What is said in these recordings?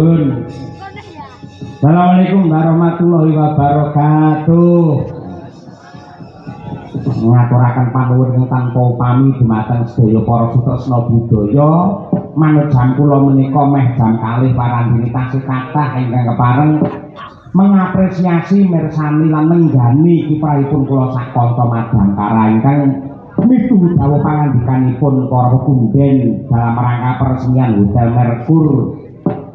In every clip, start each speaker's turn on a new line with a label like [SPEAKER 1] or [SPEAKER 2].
[SPEAKER 1] Nuwun. Assalamualaikum warahmatullahi wabarakatuh. Ngaturaken panuwun ingkang upami dumateng sedaya para sutresna budaya. Manut jam kula menika meh jam kalih parandini tasih kathah ingkang kepareng mengapresiasi mirsani lan nenggani kiprahipun kula sak kanca madangkara ingkang miturut dawuh pangandikanipun para pekunden dalam rangka peresmian Hotel Merkur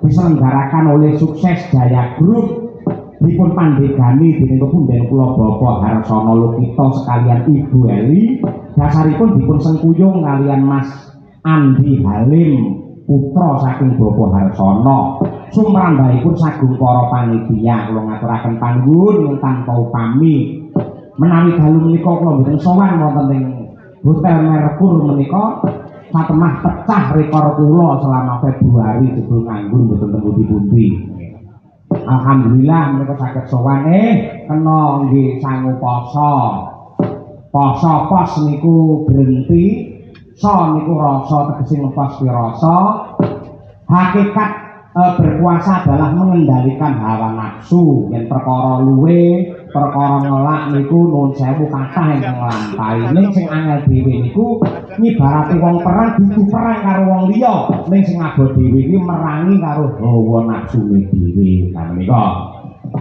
[SPEAKER 1] diselenggarakan oleh Sukses Jaya Group dipun pandegani dening pekunden kula Bapak Harsono Lukito sekalian Ibu Eli dasaripun dipun sengkuyung kalian Mas Andi Halim putra saking Bapak Harsono sumrambahipun sagung para panitia kula ngaturaken panuwun tanpa upami menawi dalu menika kula mboten sowan wonten ing Hotel Merkur menika satemah pecah rekor kula selama Februari jebul nganggur mboten pundi-pundi. Alhamdulillah menika saged sowan kena nggih sangu poso. Poso pos niku berhenti, so niku rasa tegese ngepos pirasa. Hakikat berpuasa adalah mengendalikan hawa nafsu yen perkara luwe perkara ngelak niku nuwun sewu kathah ingkang nglampahi ning sing angel dhewe niku nyibarati wong perang dudu perang karo wong liya ning sing ado dhewe iki merangi karo hawa nafsune dhewe kan menika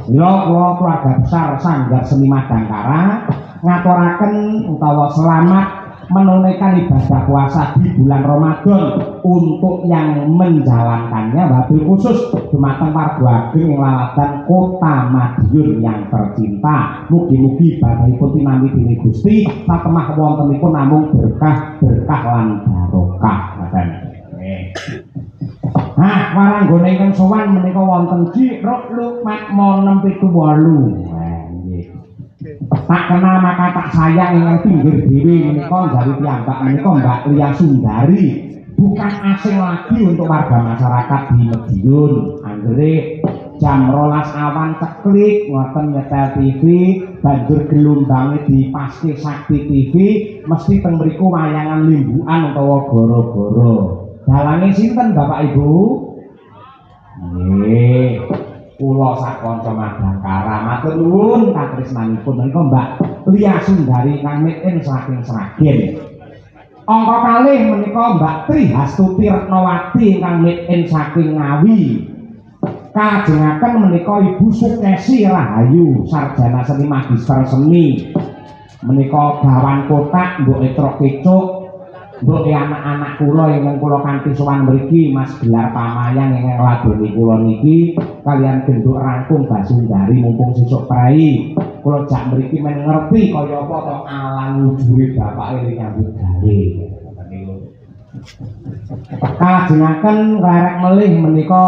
[SPEAKER 1] ya kula keluarga besar Sanggar Seni Madangkara ngaturaken utawa selamat menunaikan ibadah puasa di bulan Ramadan untuk yang menjalankannya wabil khusus dumateng warga ageng ing laladan Kota Madiun yang tercinta. Mugi-mugi ibadahipun tinampi dening Gusti satemah wontenipun namung berkah lan barokah. Nah, waranggone ingkang sowan menika wonten Jiruk Lukmat Monem 78. Tak kenal maka tak sayang yang pinggir diri menika dari piyambak menika Mbak Lia Sundari bukan asing lagi untuk warga masyarakat di Madiun. Anggere jam 12 awan ceklik ngoten nyetel TV banjur gelombange di Paske Sakti TV mesti teng mriku wayangan limbukan utawa goro-goro. Dalange sinten Bapak Ibu? Nggih. Kula sak kanca Madangkara matur nuwun katresnanipun menika Mbak Lia Sundari kang miten saking Sragen. Angka kalih menika Mbak Tri Hastuti Retnowati kang miten saking Ngawi. Kajengaken menika Ibu Sukesi Rahayu sarjana seni magister seni. Menika gawan kotak mbok etrok kecuk mbok anak-anak kula ingkang kula kanthi sowan mriki Mas gelar pamayang ingkang ngladeni kula niki kalian genduk rangkung Basundari mumpung sesuk prai kula jak mriki men ngerti kaya apa to alang wujure bapake nyambut gawe. Kajengaken rerek melih menika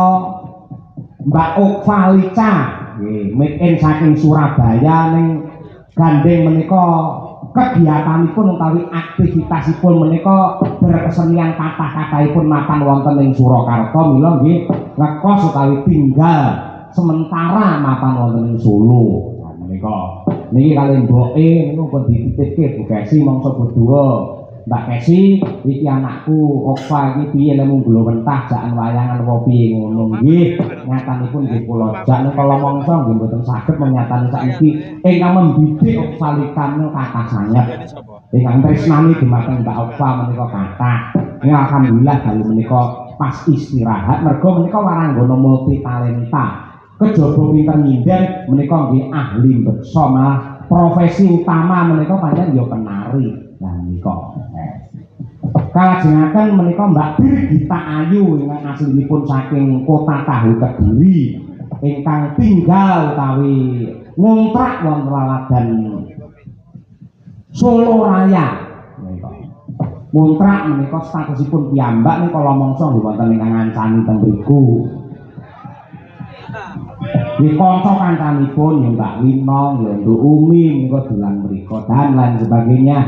[SPEAKER 1] Mbak Okvalita nggih miten saking Surabaya ning gandeng menika kegiatanipun utawi aktivitasipun menika berkesenian kathah-kathahipun mapan wonten ing Surakarta mila nggih ngekos utawi tinggal sementara mapan wonten ing Solo. Nah menika niki kalih mboke niku pun dititipke Bu Kesi mangsa berdua. Mbak Kesi iki anakku Okva iki piye lemu glowentah jakan wayangan apa piye ngono nggih nyatanipun nggih kula jak kala mangsa nggih mboten saged menyatani saiki ingkang membidik Okvalita kathah sanget ingkang tresnani dumateng Mbak Okva menika kathah. Alhamdulillah dalu menika pas istirahat mergo menika waranggana multi talenta kejaba pinter nyinden menika nggih ahli beksa malah profesi utama menika pancen ya penari lan menika kalajengaken menika Mbak Birgita Ayu ingkang aslinipun saking Kota Tahu Kediri ingkang tinggal utawi ngontrak wonten laladan Solo Raya menika. Ngontrak menika statusipun piyambak ning kala mangsa nggih wonten ingkang ngancani teng mriku. Di kanca kancanipun ya Mbak Wino, ya Nduk Umi menika dolan mriku dan lain sebagainya.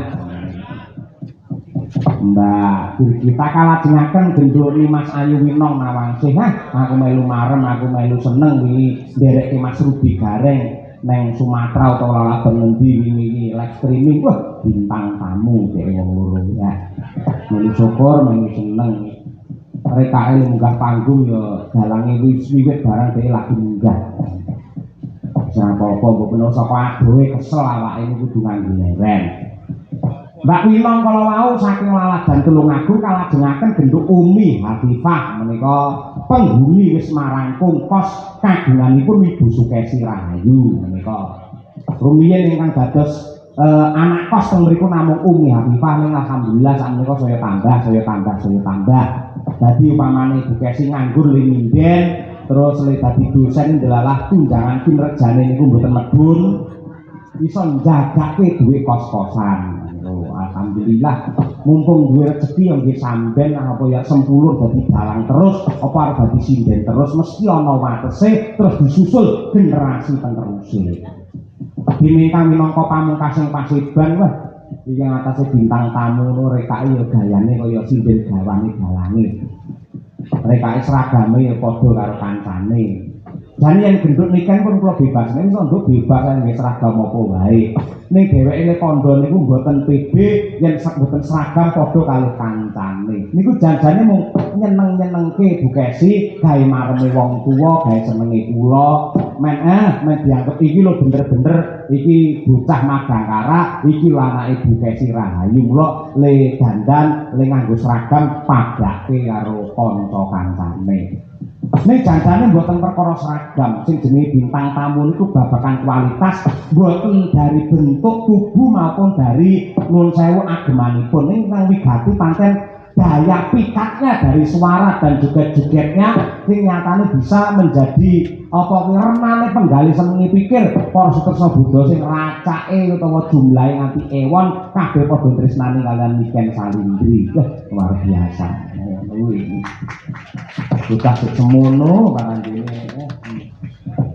[SPEAKER 1] Mbak Birgita kalajengaken gendhoni Mas Ayu Winong Nawangsih. Aku melu marem, aku melu seneng wingi nderekke Mas Rudi Gareng neng Sumatera utawa lalaban ngendi wingi live streaming. Wah, bintang tamu dhek wong loro ya. Melu syukur, melu seneng. rekake munggah panggung ya dalange wiwit barang dhewe lagi munggah. Ora apa-apa mbok menawa saka adohe kesel awake ini kudu nganggo leren. Mbak Winong kala wau saking Laladan Tulungagung kalajengaken genduk Umi Hafifah menika penghuni wis marangkung kos kagunganipun Ibu Sukesi Rahayu menika. Rumiyin ingkang dados anak kos teng mriku namung Umi Hafifah ning alhamdulillah sakmenika saya tambah. Dadi upamane Ibu Kesi nganggur liminden terus le dadi dosen ndelalah tunjangan kinerjane niku mboten medhun iso njagake duwe kos-kosan. Alhamdulillah mumpung duwe rezeki yang nggih sampean apa ya sempulur dadi dalang terus apa arep dadi sinden terus mesti ana watese terus disusul generasi peneruse. Diminta minangka pamungkasing Paseban wah iki ngatasé bintang tamu ngono rekake ya gayane kaya sinden gawane dalange. Rekake seragame ya padha karo kancane. Jane yen gendut niken pun kula bebas, nek iso nduk bebas nggih seragam apa wae. Ning dheweke le kandha niku mboten pede yen mboten seragam padha karo kancane. Niku janjane mung nyeneng-nyenengke Bu Kesi, gawe mareme wong tuwa, gawe senenge kula. Men dianggep iki lho bener-bener iki bocah Madangkara, iki lho anake Bu Kesi Rahayu. Mula le dandan, le nganggo seragam padake karo kanca kancane. Ning janjane mboten perkara seragam, sing jenenge bintang tamu niku babagan kualitas mboten dari bentuk tubuh maupun dari nuwun sewu agemanipun. Ning kang wigati pancen daya pikatnya dari suara dan juga jogetnya sing nyatane bisa menjadi apa renane penggali senengi pikir para sutresa Buddha sing racake utawa jumlahe nganti ewon kabeh padha tresnani kaliyan Niken Salindri. Luar biasa. Kita semono parandene.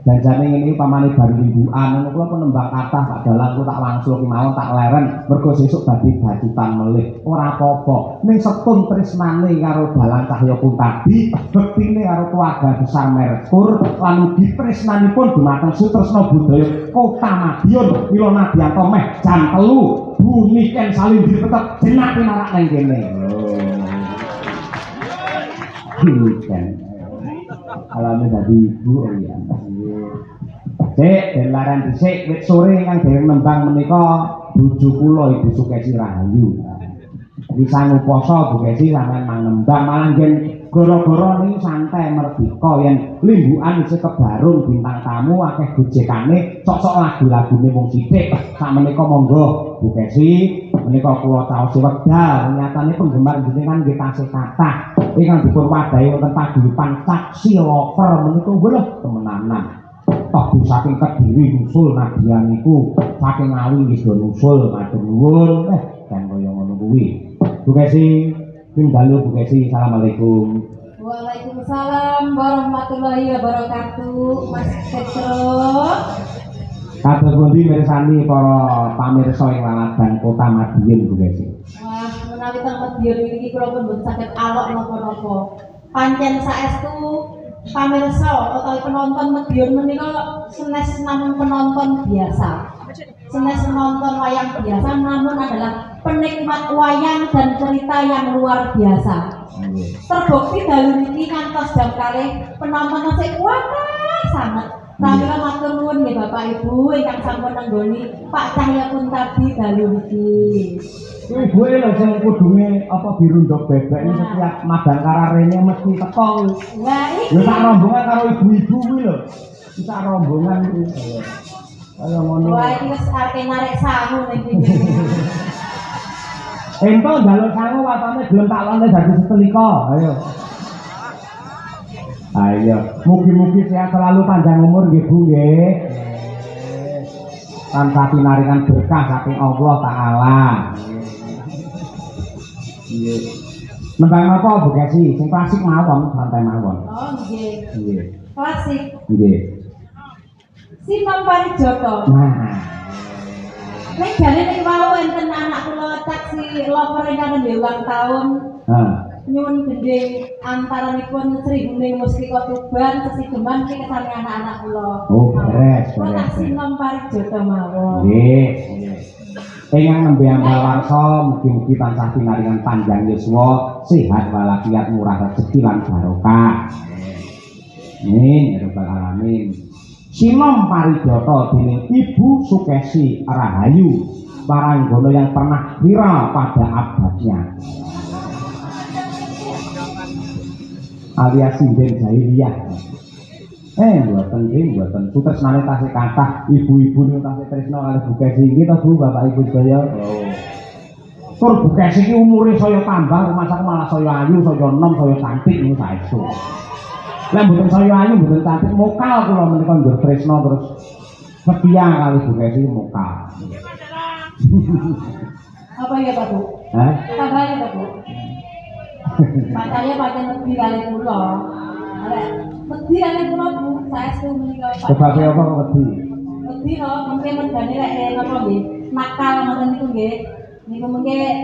[SPEAKER 1] Janjane ngene pamane bar mingguan kula penembang kathah Pak Dalang kula tak wangsul ki mawon tak leren mergo sesuk badhe bacutan melih. Ora apa-apa. Ning setun tresnane karo Dalang Cahya Kuntadi, bektine karo keluarga besar Merkur lan ugi tresnanipun dumateng sutresna budaya Kota Madiun Mila Nadianto meh jam 3 Bu Niken Salindri tetep jenak pinarak nang kene. Niken. Alame dadi ibu ya. Sik, delaran dhisik wit sore ingkang dereng nembang menika bojo kula Ibu Sukesi Rahayu. Bisa nguposo Bu Kesi sampeyan manembang malah ngen gara-gara niku santai merdeka yen limbukan isih kebarung bintang tamu akeh gojekane sok-sok lagu-lagune wong sithik. Sakmenika monggo Bu Kesi menika kula caos wekdal nyatane penggemar jenengan nggih tasih kathah ingkang dipun wadahi wonten paguyuban Saksi Lover menika lho temenanan. Toh saking Kediri nusul Nadia niku saking Ngawi nggih do nusul matur nuwun kan kaya ngono kuwi. Bu Kesi ping dalu Bu Kesi assalamualaikum.
[SPEAKER 2] Waalaikumsalam warahmatullahi wabarakatuh. Mas Petro.
[SPEAKER 1] Kados pundi mirsani para pamirsa ing Laladan Kota Madiun Bu Kesi.
[SPEAKER 2] Wah, menawi teng Madiun iki kula pun mboten saged alok napa-napa. Pancen saestu pamirsa utawa penonton Madiun menika senes namung penonton biasa. Senes penonton wayang biasa namun adalah penikmat wayang dan cerita yang luar biasa. Terbukti dalu niki ngantos jam kalih penonton tasih kuatah sanget. Kula matur nuwun nggih Bapak Ibu ingkang sampun nenggoni Pak Cahya Kuntadi dalu niki.
[SPEAKER 1] Ibu lho sing kudunge apa dirundok bebek iki setiap Madangkara rene mesti teko.
[SPEAKER 2] Lah iki.
[SPEAKER 1] Lho tak rombongan karo ibu-ibu kuwi lho. Kita rombongan iki. Kaya ngono.
[SPEAKER 2] Wah iki wis arep narik sangu niki.
[SPEAKER 1] Ento njaluk sangu watane gelem tak lone dadi setelika. Ayo. Ayo, mugi-mugi sehat selalu panjang umur nggih Bu nggih. Tanpa pinarikan berkah saking Allah Taala. Nggih. Nembang apa Bu Kesi? Sing klasik mawon, santai mawon.
[SPEAKER 2] Oh nggih.
[SPEAKER 1] Nggih.
[SPEAKER 2] Klasik.
[SPEAKER 1] Nggih.
[SPEAKER 2] Sinom Parijoto.
[SPEAKER 1] Nah.
[SPEAKER 2] Nek jane nek wau enten anak kula Saksi Lover ingkang nggih ulang tahun. Nyuwun gending antaranipun Sri Guning Mustika Tuban sesigeman iki kesane anak-anak kula.
[SPEAKER 1] Oh, beres.
[SPEAKER 2] Kula tak sinom Parijoto mawon.
[SPEAKER 1] Nggih. Ingkang nembe ambal warsa mugi-mugi tansah pinaringan panjang yuswa, sehat walafiat, murah rezeki lan barokah. Amin ya rabbal alamin. Sinom parijata dening Ibu Sukesi Rahayu, paranggono yang pernah viral pada abadnya. Alias sinden jahiliyah. Mboten sutresnane tasih kathah, ibu-ibu niku tasih tresna kali Bu Kesi iki to Bu, Bapak Ibu sedaya. Tur Bu Kesi iki umure saya tambah, masak malah saya ayu, saya enom, saya cantik niku saestu. Lah mboten saya ayu, mboten cantik, mokal kula menika ndur tresna terus setia kali Bu Kesi mokal.
[SPEAKER 2] Apa ya Pak Bu?
[SPEAKER 1] Hah?
[SPEAKER 2] Kabarnya Pak Bu? Pacarnya pacar lebih kali kula. Wedi kali kula Bu, saestu menika.
[SPEAKER 1] Sebab apa kok wedi?
[SPEAKER 2] Wedi to, mungkin mendane lek napa nggih, nakal ngoten niku nggih. Niku mungkin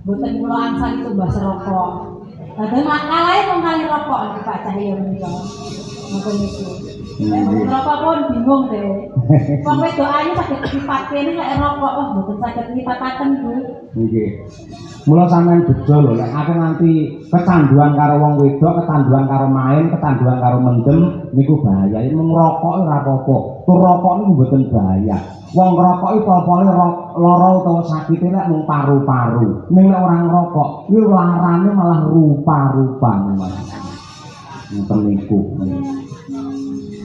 [SPEAKER 2] mboten kula angsal itu mbah rokok. Lah nakal ae mung kali rokok iki Pak Cahyo menika. Ngoten niku. Rokok pun bingung deh. Wong wedokannya saged dipatke lek rokok wah mboten saged dipataken Bu.
[SPEAKER 1] Nggih. Mula sampean bejo lho, lek aku nganti kecanduan karo wong wedok, kecanduan karo main, kecanduan karo mendem niku bahaya. Mung rokok ora apa-apa. Tur rokok niku mboten bahaya. Wong ngrokok iki pol-pole lara utawa sakite lek mung paru-paru. Ning lek ora ngrokok, iki larane malah rupa-rupane malah. Ngoten niku.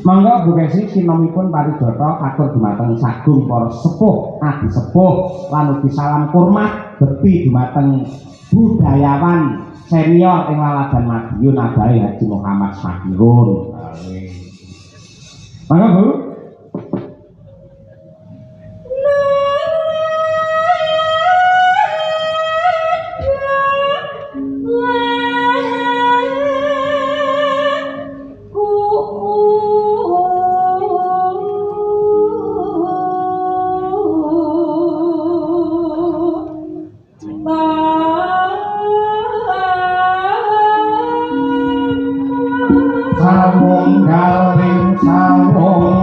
[SPEAKER 1] Mangga Bu Kesi sinomipun parijata katur dumateng sagung para sepuh, adi sepuh lan ugi salam hormat bekti dumateng budayawan senior ing Laladan Madiun Abahe Haji Muhammad Smakirun. Mangga Bu. Sawung galing sawung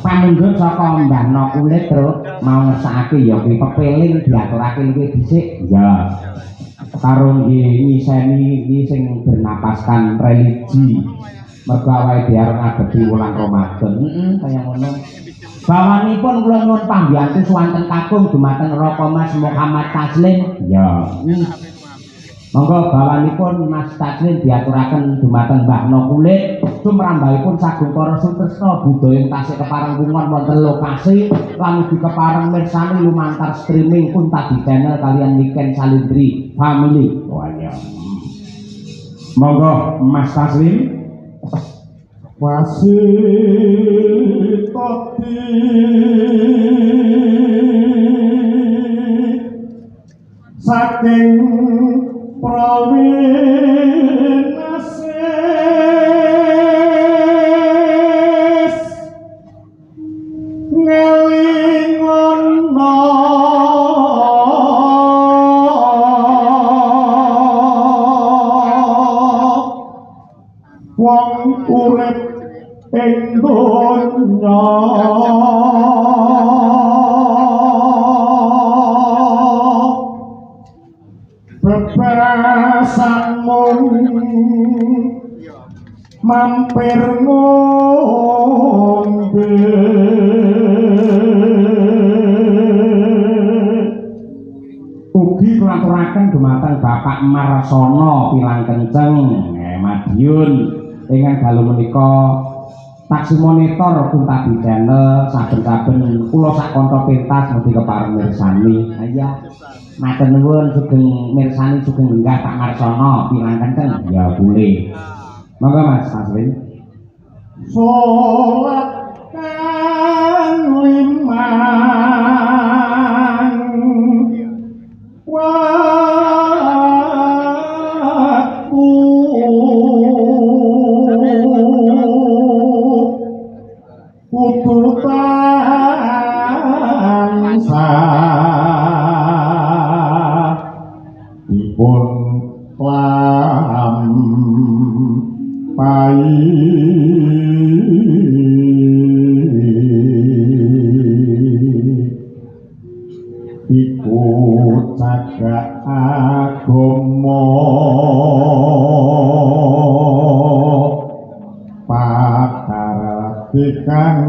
[SPEAKER 1] Pamundhut saka mbahna kulit terus mau ngesake ya kuwi pepeling diaturake kuwi dhisik ya karo nyiseni iki sing bernapaskan religi mergo awake dhewe arep ngadepi wulan Ramadan kaya ngono bawanipun kula nyuwun pambiyantu suwanten kakung dumateng Raka Mas Muhammad Taslim ya monggo bawanipun Mas Taslim diaturaken dumateng mbahna kulit sumrambahipun sagung para sutresna budaya tasih kepareng kungon wonten lokasi lan ugi kepareng mirsani lumantar streaming Kunta di channel kalian Niken Salindri Family. Wah ya. Monggo Mas Taslim. Wasitati saking prawinasis ngelingono wong urip ing donya bebasanmu mampir ngombe ugi kulaturaken dumateng Bapak Marsana Pilang Kenceng Madiun ingkang dalu menika taksi monitor Kunta di channel saben-saben kula sak kantha pentas mesti kepareng mirsani ya matur nuwun sugeng mirsani sugeng lenggah Pak Marsana Pilang Kenceng ya boleh monggo Mas Taslim salat kang limang dipun lampahi iku cagak agama pakar kang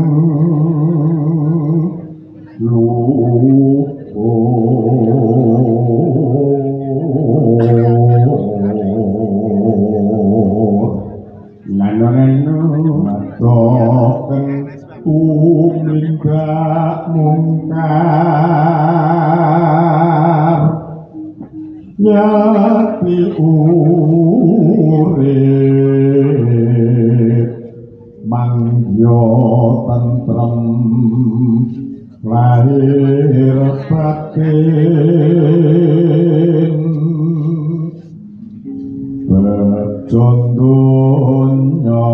[SPEAKER 1] Umingga mungkar yati urip mangyo tentrem lahir batin bejon donya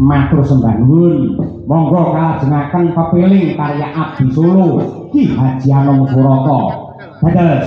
[SPEAKER 1] matur sembah nuwun monggo kalajengaken pepiling karya Abdi Solo Ki Haji Anom Surata dados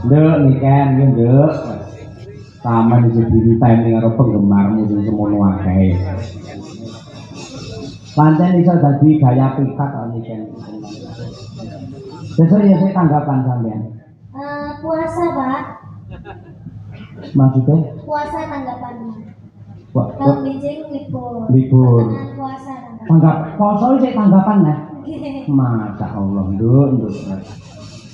[SPEAKER 1] Nduk niken ki nduk. Taman iki ditenteni karo penggemarmu sing semono akeh. Pancen iso dadi gaya pikat kok niken. Besok ya saya tanggapan sampean.
[SPEAKER 3] Puasa, Pak.
[SPEAKER 1] Maksudnya?
[SPEAKER 3] Puasa tanggapannya.
[SPEAKER 1] Wah,
[SPEAKER 3] Kalau bijing libur.
[SPEAKER 1] libur.
[SPEAKER 3] Pertengahan puasa tanggapan.
[SPEAKER 1] Tanggap poso sik tanggapan nah. Masya Allah, nduk.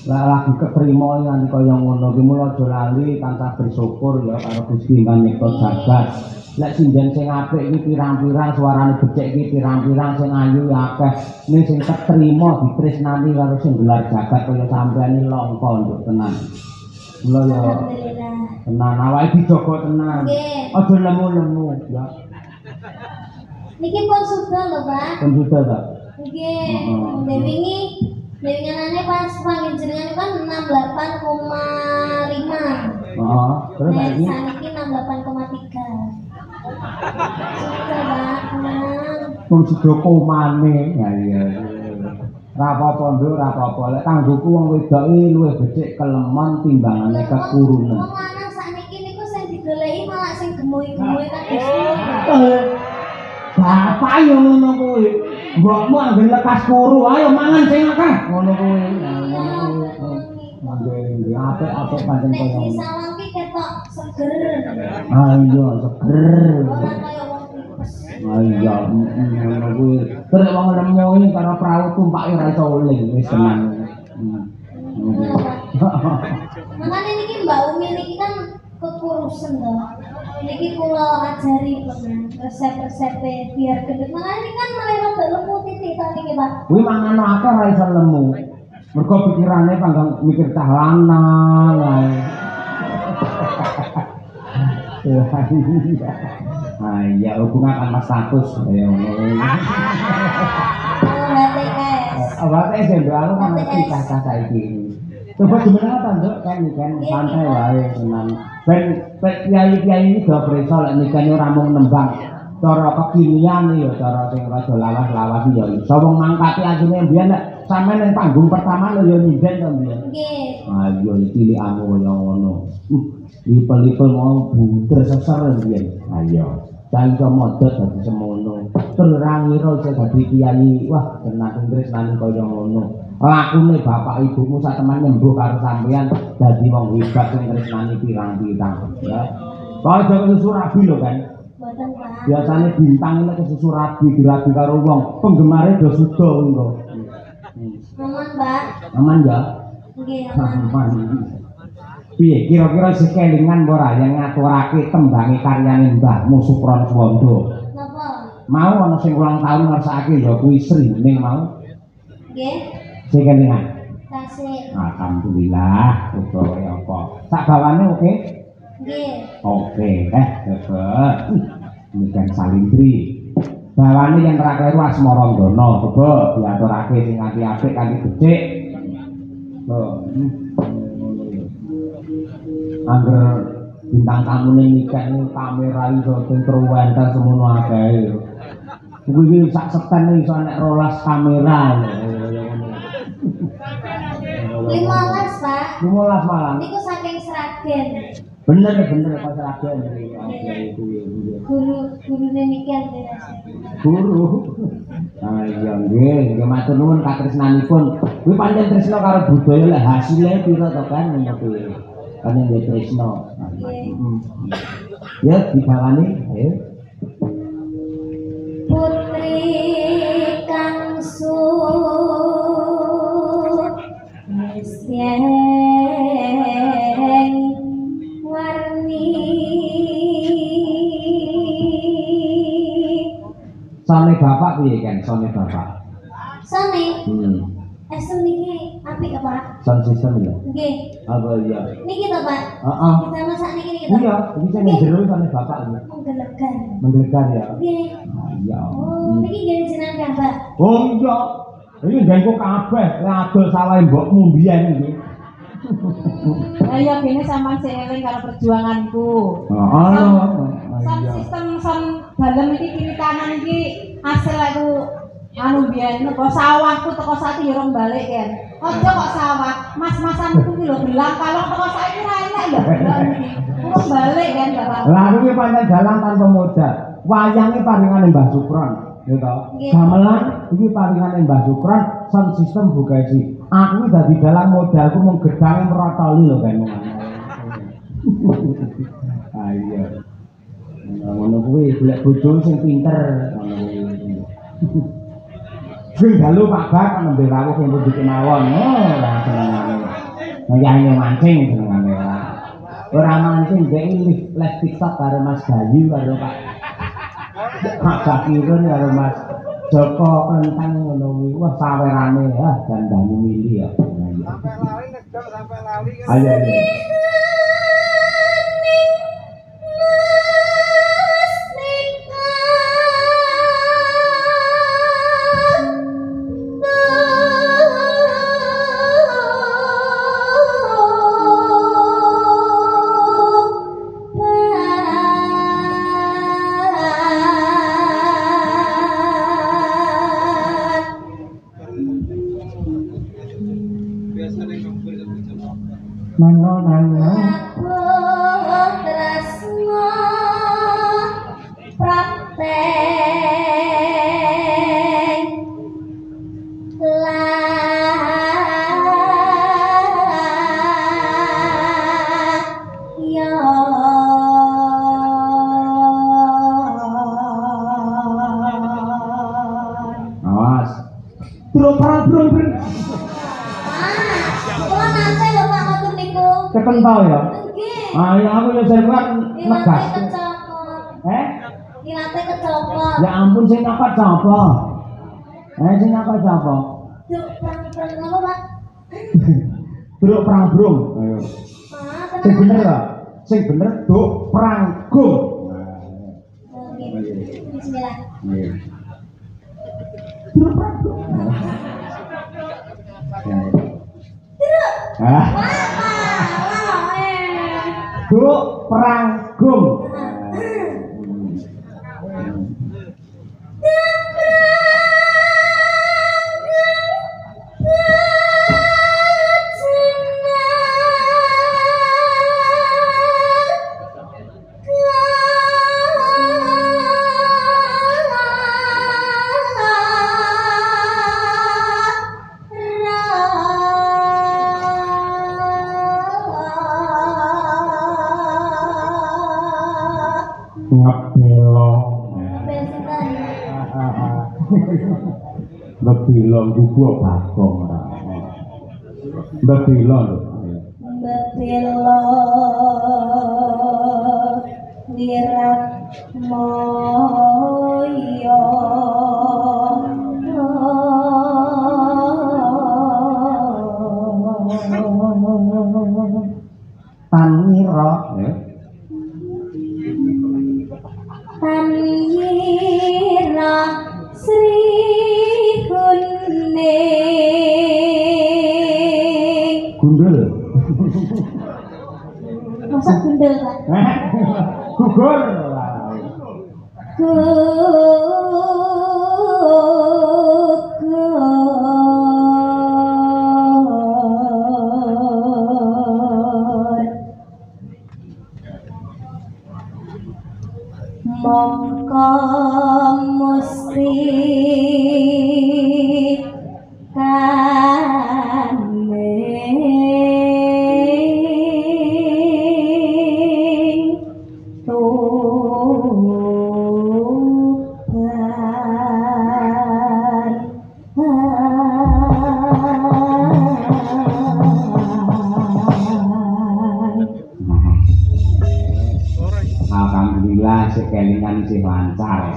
[SPEAKER 1] Lah lagi ketrima nganti kaya ngono ki mulo aja lali tansah bersyukur ya karo Gusti ingkang nyipta jagat. Lek sinjen sing apik iki pirang-pirang suarane becik iki pirang-pirang sing ayu ya akeh. Ning sing ketrima ditresnani karo sing gelar jagat kaya sampeyan iki langka nduk tenan. Mula ya
[SPEAKER 3] Alhamdulillah.
[SPEAKER 1] tenan awake dijaga tenan.
[SPEAKER 3] Nggih.
[SPEAKER 1] Aja lemu-lemu ya.
[SPEAKER 3] Niki pun sudah lho, Pak.
[SPEAKER 1] Pun sudah tak?
[SPEAKER 3] Nggih. Dewi nganane pas panggil jenengan kan 68,5.
[SPEAKER 1] Heeh. Terus
[SPEAKER 3] Nah,
[SPEAKER 1] saiki
[SPEAKER 3] saniki 68,3. Sudah, Pak. Tenang.
[SPEAKER 1] pun sudah komane. Ya iya. Ra apa-apa nduk, ra apa-apa. Lek kanggoku wong wedok iki luwih becik kelemon timbangane kekurunan.
[SPEAKER 3] Wong lanang sakniki niku sing digoleki malah sing gemuy-gemuy kabeh.
[SPEAKER 1] Bapak yo ngono kuwi. Mbokmu anggere lekas kuru, ayo mangan sing akeh. Ngono kuwi. Nggih, apik-apik pancen
[SPEAKER 3] Nek
[SPEAKER 1] kaya ngono.
[SPEAKER 3] disawang ki ketok seger.
[SPEAKER 1] Ayo seger.
[SPEAKER 3] Ora kaya wong tipes.
[SPEAKER 1] Iya, ngono kuwi. Terus wong nemu iki karo prau tumpake ora iso uling wis tenan.
[SPEAKER 3] Makanya niki Mbak Umi niki kan kekurusan toh. Niki kula ajari resep-resep biar gendut. Makanya niki kan malah rada lemu titik to niki, Pak.
[SPEAKER 1] Kuwi mangan akeh ora iso lemu. Mergo pikirane panggang mikir cah lanang ae. Ya hubungan kan mas status ya ngono. Awake sing aku kan kita saiki. Coba gimana ta, Nduk? Kan santai wae tenan. Ben kiai-kiai iki do preso lek nikah ora mung nembang cara kekinian ya cara sing rada lawas-lawas ya iso wong mangkati asline mbiyen nek sampean ning panggung pertama lho ya nyinden to mbiyen.
[SPEAKER 3] Nggih.
[SPEAKER 1] Ayo cilikanmu kaya ngono. Lipel-lipel mau bunder seser mbiyen. Ayo. Cang iso modot dadi semono. Terus ra ngira iso dadi kiai. Wah, tenan tresnani kaya ngono. Lakune bapak ibumu sak teman nyembuh karo sampean dadi wong hebat sing tresnani pirang-pirang ya. Kok aja kesusu rabi lho kan.
[SPEAKER 3] Mboten, Pak.
[SPEAKER 1] Biasane bintang ini kesusu rabi dirabi karo wong penggemare do sudo engko.
[SPEAKER 3] Aman, Pak.
[SPEAKER 1] Aman ya?
[SPEAKER 3] Nggih, aman.
[SPEAKER 1] Aman. Piye kira-kira sekelingan ora yang ngaturake tembange karyane Mbahmu Supron Suwondo.
[SPEAKER 3] Napa?
[SPEAKER 1] Mau ana sing ulang tahun ngersakake ya kuwi srining mau.
[SPEAKER 3] Nggih.
[SPEAKER 1] Sekelingan.
[SPEAKER 3] Tasik.
[SPEAKER 1] Alhamdulillah, uga apa. Sak bawane oke?
[SPEAKER 3] Nggih.
[SPEAKER 1] Oke, hebat. Mikan Salindri. Bawane yang terakhir Asmara Ndana, coba diaturake sing apik-apik kanthi becik. Angger bintang tamune nikah ini kamera iso intruwentel semono akeh. Kuwi sak seten iso nek 12 kamera.
[SPEAKER 3] 15, Pak.
[SPEAKER 1] 15 malam.
[SPEAKER 3] Niku saking Sragen.
[SPEAKER 1] Bener kok Sragen.
[SPEAKER 3] Gurune niki antara.
[SPEAKER 1] Guru. Ah iya nggih, matur nuwun katresnanipun. Kuwi pancen tresna karo budaya lek hasile pira to kan ngono kuwi. Kan nggih tresna. Ya dibawani, ayo.
[SPEAKER 3] Putri Kangsu Mesyeng warni
[SPEAKER 1] Sone bapak piye kan sone bapak?
[SPEAKER 3] Sone. Esem niki apik apa?
[SPEAKER 1] Sound system ya.
[SPEAKER 3] Nggih.
[SPEAKER 1] Apa ya?
[SPEAKER 3] Niki to, Pak?
[SPEAKER 1] Heeh.
[SPEAKER 3] Kita masak niki to.
[SPEAKER 1] Iya, iki sing jero sone bapak iki.
[SPEAKER 3] Menggelegar.
[SPEAKER 1] Menggelegar ya.
[SPEAKER 3] Nggih.
[SPEAKER 1] Iya.
[SPEAKER 3] Oh, niki nggih jenengan Pak.
[SPEAKER 1] Oh iya. Iki nggenku kabeh, adol sawahe mbokmu mbiyen iki.
[SPEAKER 2] Ya gini sampean sing eling karo perjuanganku.
[SPEAKER 1] Heeh.
[SPEAKER 2] Sound sistem sound dalem iki kiri kanan iki asal aku anu biyen kok sawahku teko saiki yo rong balik kan. Aja kok sawah, mas-masanku ki lho gelang kalong teko saiki ora enak lho. Rong balik kan Bapak.
[SPEAKER 1] Lah iki pancen dalan tanpa modal. Wayange paringane Mbah Supron, ya toh. Gamelan iki paringane Mbah Supron, sound system Bugasi. Aku dadi dalang modalku mung gedange merotoli lho kan. Ayo. Ngono kuwi golek bojo sing pinter ngono kuwi. Sing dalu Pak Bak nembe rawuh sing kudu kemawon. Oh, ora senengane. Ngoyane mancing senengane ora. Ora mancing dhek live TikTok karo Mas Bayu karo Pak Zakirun karo Mas Joko Klentang ngono kuwi. Wah, sawerane dandane mili ya. Ayo. Bro Prabrung.
[SPEAKER 3] Kula nate lho Pak ngoten niku.
[SPEAKER 1] Ketentol ya.
[SPEAKER 3] Nggih.
[SPEAKER 1] Ah ya aku ya sing kuat negas.
[SPEAKER 3] Ilate kecopot.
[SPEAKER 1] Ya ampun sing nyokot sapa? Sing nyokot sapa?
[SPEAKER 3] Duk prang-prang apa Pak?
[SPEAKER 1] Bro Prabrung. Ayo. Sing bener ya? Sing bener Duk Pranggung.
[SPEAKER 3] Bismillah.
[SPEAKER 1] Nggih. Bro Prabrung. Ah. Duk Pranggung. Ngebelo. Ngebelo gua bagong ora. Ngebelo lho.
[SPEAKER 3] Bebelo lirat moyo
[SPEAKER 1] Tanira
[SPEAKER 3] Tanira Sri Kuning
[SPEAKER 1] gundul.
[SPEAKER 3] masa gundel Pak?
[SPEAKER 1] Gugur.
[SPEAKER 3] Mongko musti kaning
[SPEAKER 1] Alhamdulillah sekelingan sih lancar.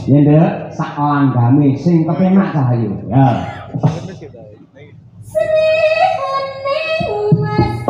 [SPEAKER 1] Ya ndek sak langgame sing kepenak cahayu. Ya.
[SPEAKER 3] Sri Kuning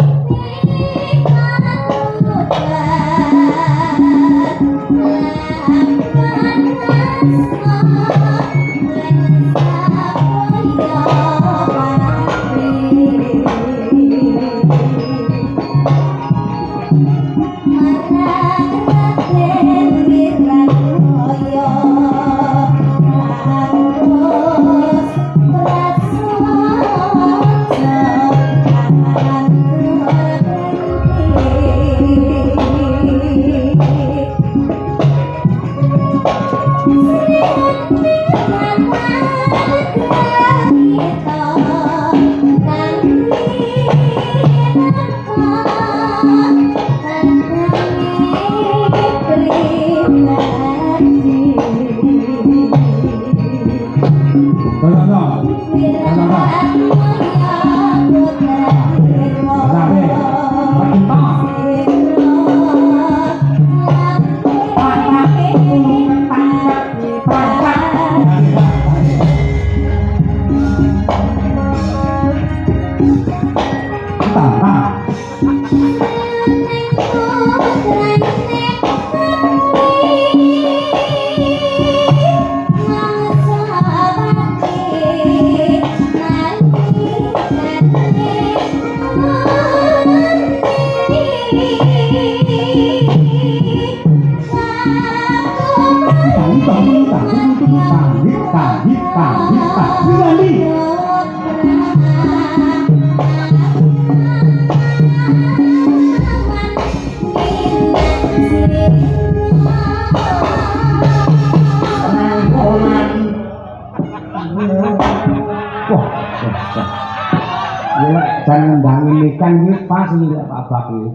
[SPEAKER 1] Dan ngendangin ikan iki pas iki Pak Bak iki.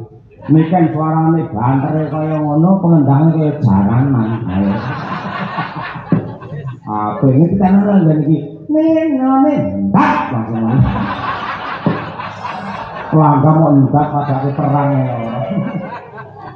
[SPEAKER 1] Niken suarane bantere kaya ngono, pengendange kaya jaranan. Apa iki tenan lho iki ndak langsung aja. Pelangga mau ndak padake perang ya.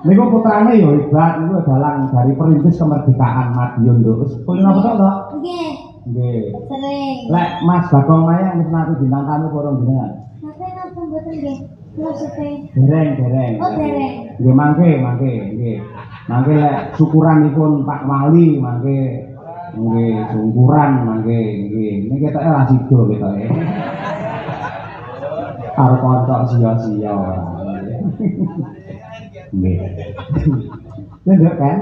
[SPEAKER 1] Niku putrane ya Ibat niku dalang dari perintis kemerdekaan Madiun lho. Wis kulino betul to?
[SPEAKER 3] Nggih.
[SPEAKER 1] Nggih.
[SPEAKER 3] Sering.
[SPEAKER 1] Lek Mas Bagong Mayang wis nate bintang tamu porong jenengan.
[SPEAKER 3] Nate napa mboten nggih? Maksudnya
[SPEAKER 1] Dereng.
[SPEAKER 3] Oh, dereng.
[SPEAKER 1] Nggih mangke, nggih. Mangke lek syukuranipun Pak Wali mangke nggih syukuran mangke nggih. Niki ketoke ra sida ketoke. Karo kanca sia-sia. Nggih. Ndek kan?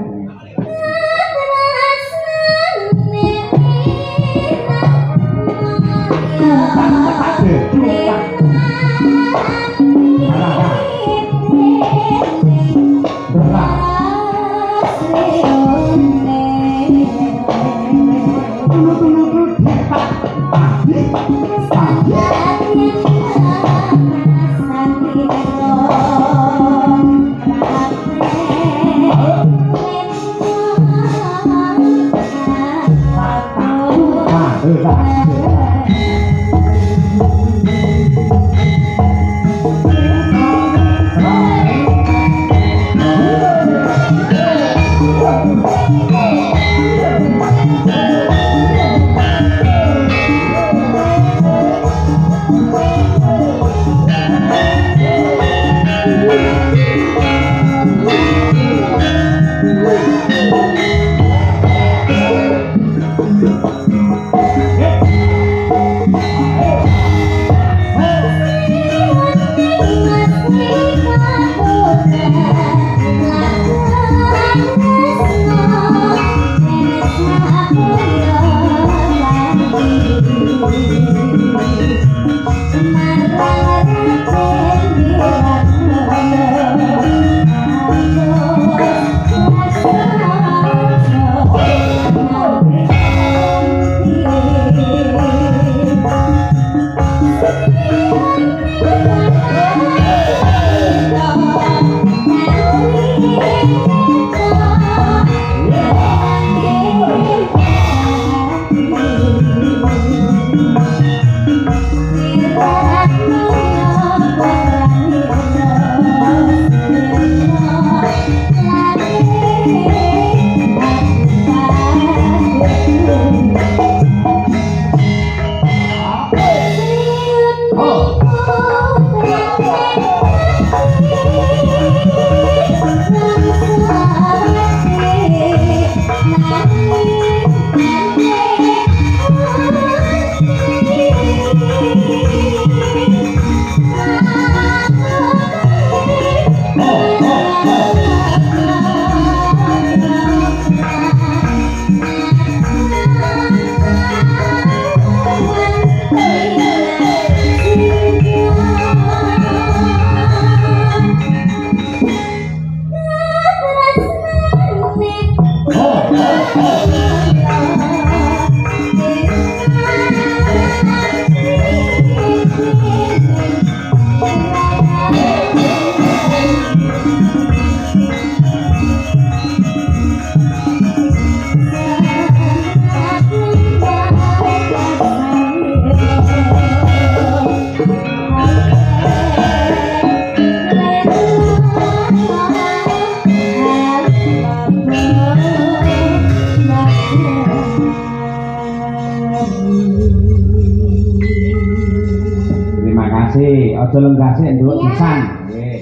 [SPEAKER 1] Aja lenggase nduk pisan. Nggih.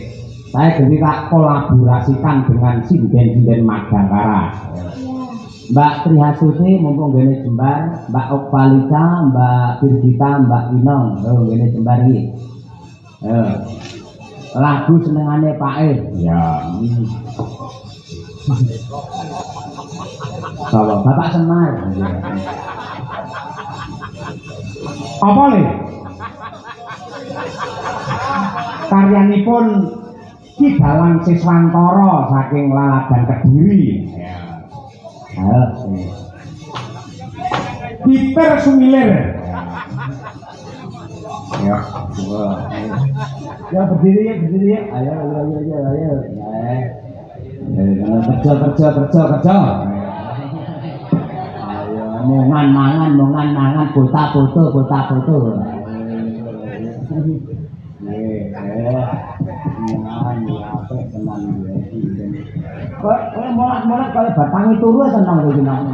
[SPEAKER 1] Saya ganti tak kolaborasikan dengan sinden-sinden Madangkara. Mbak Trihasuti mumpung gene jembar, Mbak Okvalita, Mbak Birgita, Mbak Winong, gene jembar iki. Lagu senengane Pak E. Ya. Kalau Bapak Semar. Apa nih? Karyanipun Ki Dalang Siswantara saking Laladan Kediri. Ya. Peter Sumilir. Ya. Ya berdiri ya. Ayo. Kerja. Ayo. mongan mangan foto. Kok molat-molat kalau batangi turu seneng kowe jeneng.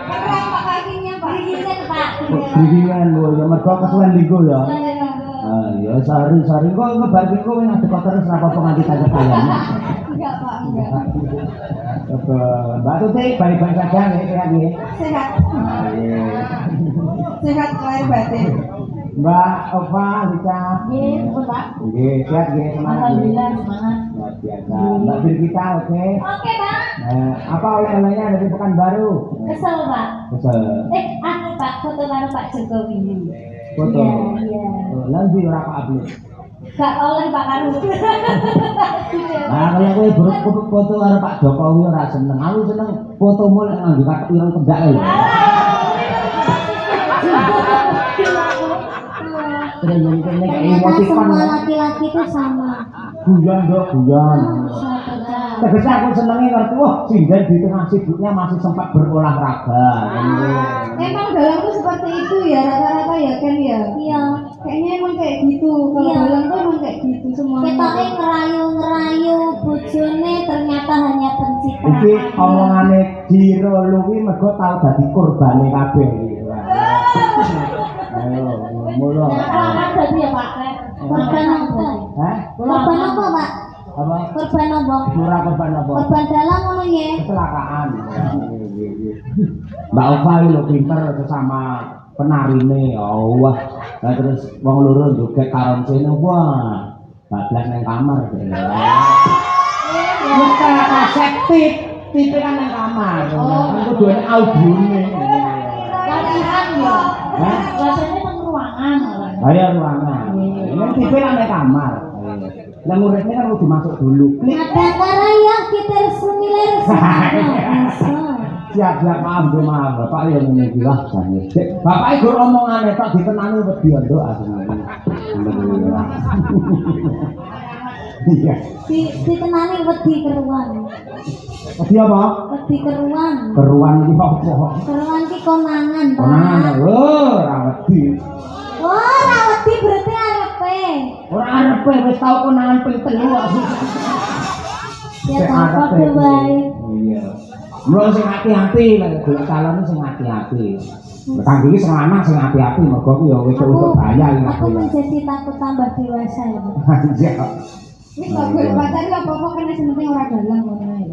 [SPEAKER 3] Keren Pak kakinya Pak. Giginya Pak.
[SPEAKER 1] Gigingan lho ya mergo kesuwen linggo ya. Ya sari kok ngebar ki kowe ngadeg terus ora apa-apa nganti tajak kalian.
[SPEAKER 3] Enggak Pak, enggak.
[SPEAKER 1] Mbak Tuti baik-baik saja nggih.
[SPEAKER 3] Sehat. Sehat lahir batin.
[SPEAKER 1] Mbak Ova, Lisa.
[SPEAKER 2] Nggih, pun Pak.
[SPEAKER 1] Nggih, sehat nggih, semangat.
[SPEAKER 2] Alhamdulillah semangat.
[SPEAKER 1] Luar biasa. Mbak Birgita, oke.
[SPEAKER 3] Oke Pak.
[SPEAKER 1] Apa oleh-olehnya dari Pekanbaru?
[SPEAKER 3] Kesel Pak.
[SPEAKER 1] Kesel.
[SPEAKER 3] Anu Pak, foto karo Pak Jokowi.
[SPEAKER 1] Foto.
[SPEAKER 3] Iya.
[SPEAKER 1] Lanjut ora Pak Abdul.
[SPEAKER 3] Gak oleh Pak karo.
[SPEAKER 1] Nah, kalau kowe buruk foto karo Pak Jokowi ora seneng. Aku seneng fotomu nek nganggo kathok ireng kendak lho.
[SPEAKER 3] Ternyata semua laki-laki itu sama.
[SPEAKER 1] Guyon. Tegese aku senenge ngerti wah sinden di tengah sibuknya masih sempat berolahraga.
[SPEAKER 3] Emang dalam tuh seperti itu ya rata-rata ya kan ya. Iya. Kayaknya emang kayak gitu. Kalau dalam tuh emang kayak gitu semua. Kita ngerayu bojone ternyata hanya pencitraan.
[SPEAKER 1] Iki omongane Jiro Luwi mergo tau dadi korbane kabeh iki. Ayo, mulu.
[SPEAKER 2] Kan jadi ya Pak.
[SPEAKER 3] Korban apa?
[SPEAKER 1] Hah?
[SPEAKER 3] Korban apa Pak?
[SPEAKER 1] Apa?
[SPEAKER 3] Korban apa?
[SPEAKER 1] Surah korban apa?
[SPEAKER 3] Korban dalam ngono ya.
[SPEAKER 1] Kecelakaan. Mbak Ova lho pinter sesama penarine. Wah. Lah terus wong loro joget karon sene wah. Bablas nang kamar. Wis kaset tip kan nang kamar. Engko duwe audione.
[SPEAKER 2] Latihan ya.
[SPEAKER 1] Hah?
[SPEAKER 2] Rasanya nang ruangan.
[SPEAKER 1] Ayo ruangan. Ini tipe nang kamar. Lah muridnya kan udah masuk dulu.
[SPEAKER 3] Ada karaya kita semilir
[SPEAKER 1] Siap maaf Bapak yang ngene lah jane. Bapak iku omongane tok ditenani wedi nduk asline. Iya.
[SPEAKER 3] Ditenani wedi keruan.
[SPEAKER 1] Wedi apa?
[SPEAKER 3] Wedi keruan.
[SPEAKER 1] Keruan iki apa?
[SPEAKER 3] Keruan ki konangan, Pak.
[SPEAKER 1] Konangan. Ora wedi.
[SPEAKER 3] Ora wedi berarti arepe.
[SPEAKER 1] Ora arepe wis tau konangan ping 3 aku.
[SPEAKER 3] Ya apa wae.
[SPEAKER 1] Iya. Mula sing hati-hati lek golek calon sing hati-hati. Kang iki sing lanang sing hati-hati mergo ku ya wis untuk bahaya iki.
[SPEAKER 3] Aku menjadi takut tambah dewasa ya.
[SPEAKER 1] Iya.
[SPEAKER 3] Wis kok golek pacar apa-apa kene sing penting ora dalang ngono ae.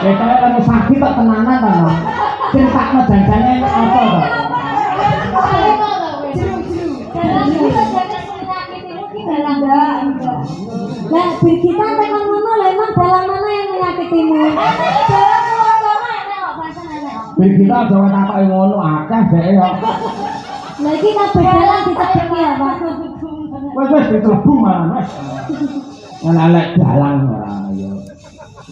[SPEAKER 1] Ya kalau kamu sakit kok tenanan to. Critakno janjane apa to? Lah
[SPEAKER 3] Birgita tekan ngono lha emang dalang mana yang menyakitimu?
[SPEAKER 1] Birgita aja takoki ngono akeh dhek yo.
[SPEAKER 3] Lah iki kabeh dalang dicekeki ya, Pak.
[SPEAKER 1] Wis ditlebu malah wis. Elek dalang ora yo.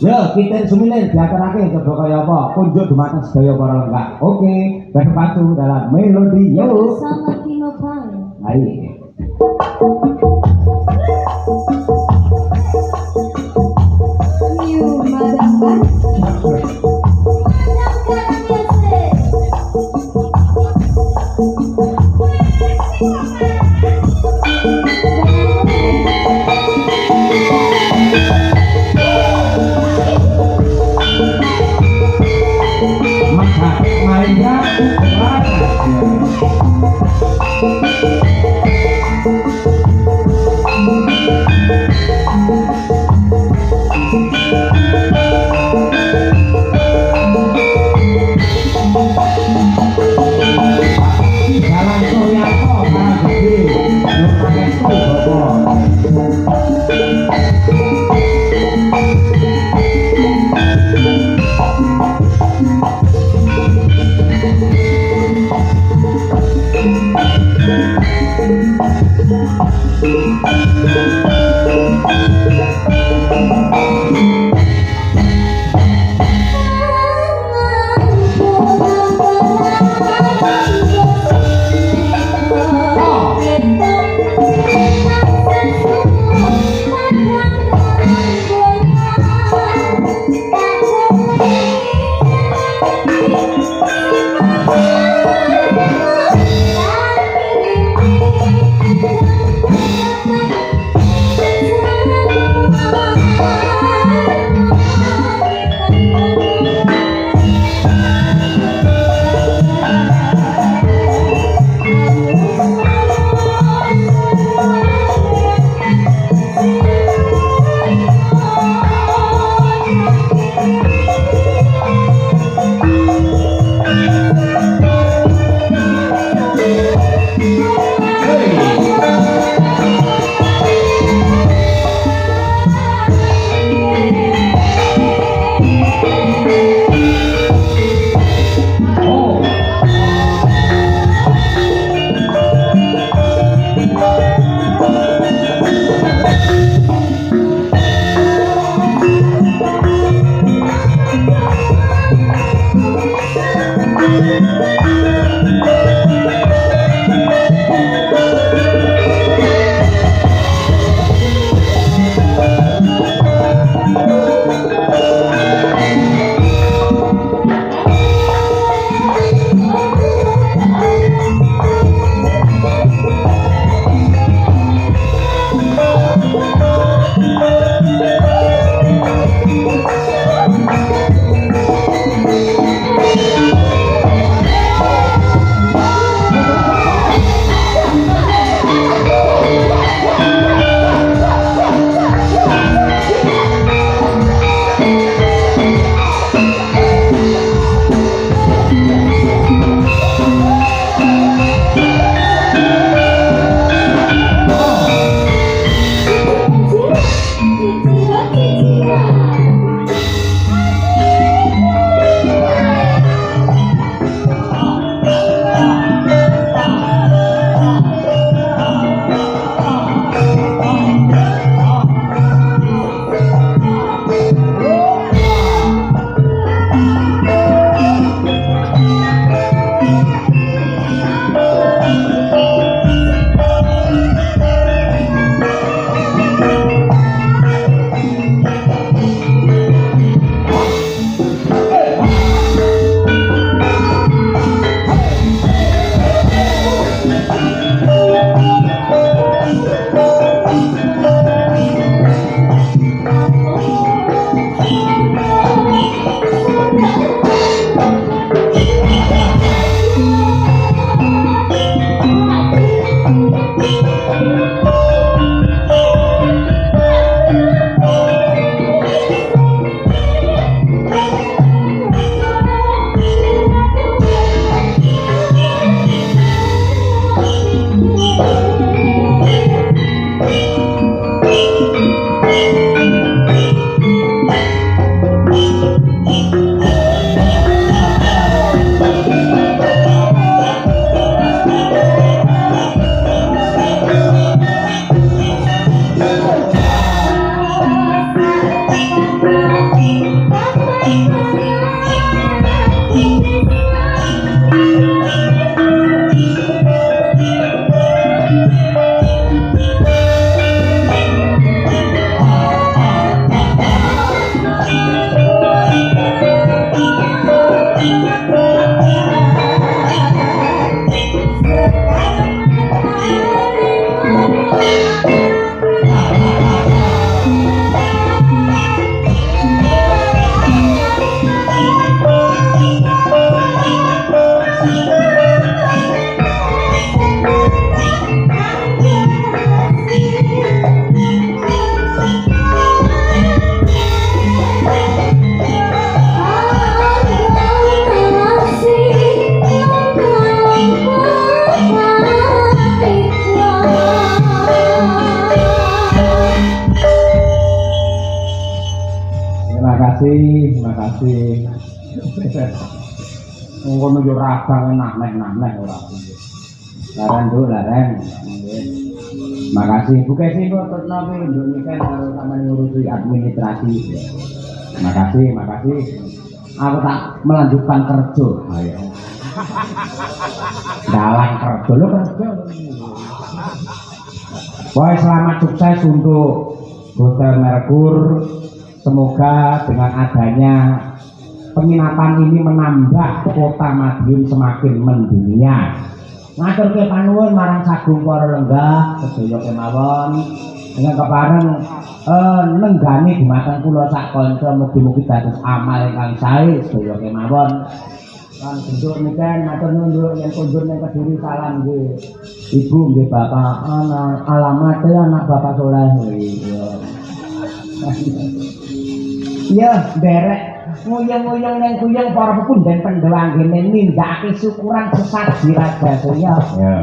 [SPEAKER 1] Yo kita semilir diaturake coba kaya apa? Kunjuk dumateng sedaya para lenggak. Oke, berpatu dalam melodi yo.
[SPEAKER 3] Sama Kino Bang.
[SPEAKER 1] Ayo.
[SPEAKER 3] New Madam Bang.
[SPEAKER 1] Mainnya jalan Suryanto Parang Gede Nurtangestu makasih. Ngono yo rabang enak-enak ora. Laren do laren. Makasih Bu Kesi kok tetno ki nduk niken karo sampeyan ngurusi administrasi. Makasih. Aku tak melanjutkan kerja. Ayo. Dalang kerja lo kerja. Wah, selamat sukses untuk Hotel Merkur. Semoga dengan adanya penginapan ini menambah kota Madiun semakin mendunia. Ngatur ke panuwun marang Sagung para lenggah sedaya kemawon dengan kepareng nenggani dumateng kula sak kanca mugi-mugi dados amal ingkang sae sedaya kemawon. Lan bentuk niken matur nuwun yen kunjur ning Kediri salam nggih. Ibu nggih Bapak alamat anak Bapak Soleh. Iya, derek nguyung-nguyung neng kuyung para pepundhen Pandhawa anggene nindakake syukuran sesaji Raja Surya. Ya.